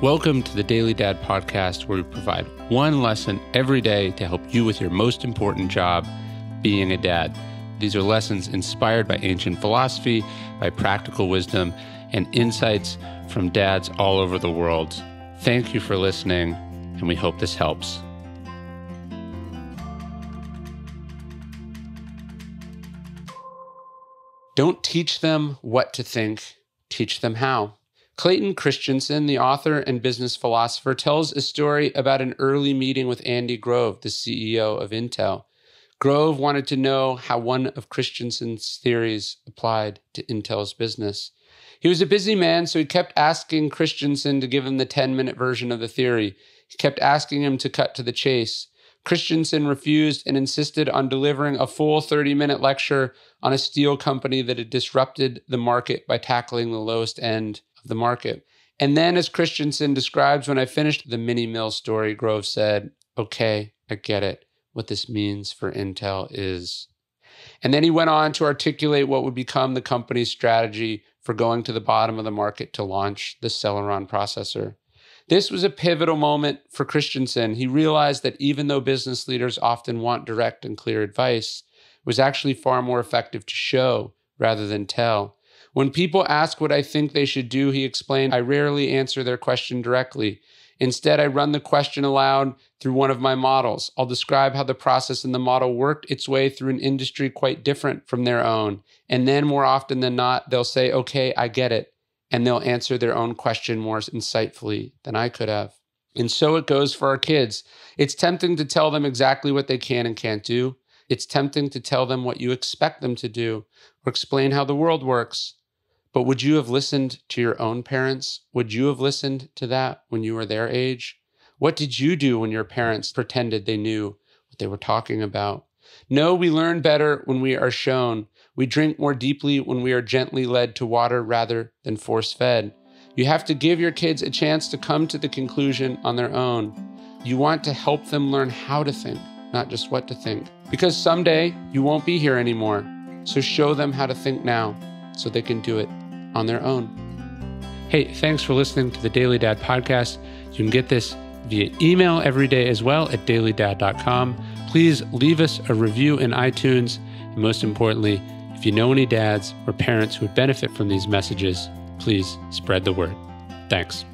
Welcome to the Daily Dad Podcast, where we provide one lesson every day to help you with your most important job, being a dad. These are lessons inspired by ancient philosophy, by practical wisdom, and insights from dads all over the world. Thank you for listening, and we hope this helps. Don't teach them what to think, teach them how. Clayton Christensen, the author and business philosopher, tells a story about an early meeting with Andy Grove, the CEO of Intel. Grove wanted to know how one of Christensen's theories applied to Intel's business. He was a busy man, so he kept asking Christensen to give him the 10-minute version of the theory. He kept asking him to cut to the chase. Christensen refused and insisted on delivering a full 30-minute lecture on a steel company that had disrupted the market by tackling the lowest end of the market. And then, as Christensen describes, when I finished the mini mill story, Grove said, "Okay, I get it. What this means for Intel is..." And then he went on to articulate what would become the company's strategy for going to the bottom of the market to launch the Celeron processor. This was a pivotal moment for Christensen. He realized that even though business leaders often want direct and clear advice, it was actually far more effective to show rather than tell. When people ask what I think they should do, he explained, I rarely answer their question directly. Instead, I run the question aloud through one of my models. I'll describe how the process in the model worked its way through an industry quite different from their own. And then more often than not, they'll say, "Okay, I get it." And they'll answer their own question more insightfully than I could have. And so it goes for our kids. It's tempting to tell them exactly what they can and can't do. It's tempting to tell them what you expect them to do or explain how the world works. But would you have listened to your own parents? Would you have listened to that when you were their age? What did you do when your parents pretended they knew what they were talking about? No, we learn better when we are shown. We drink more deeply when we are gently led to water rather than force-fed. You have to give your kids a chance to come to the conclusion on their own. You want to help them learn how to think, not just what to think. Because someday you won't be here anymore. So show them how to think now so they can do it on their own. Hey, thanks for listening to the Daily Dad Podcast. You can get this via email every day as well at dailydad.com. Please leave us a review in iTunes. And most importantly, if you know any dads or parents who would benefit from these messages, please spread the word. Thanks.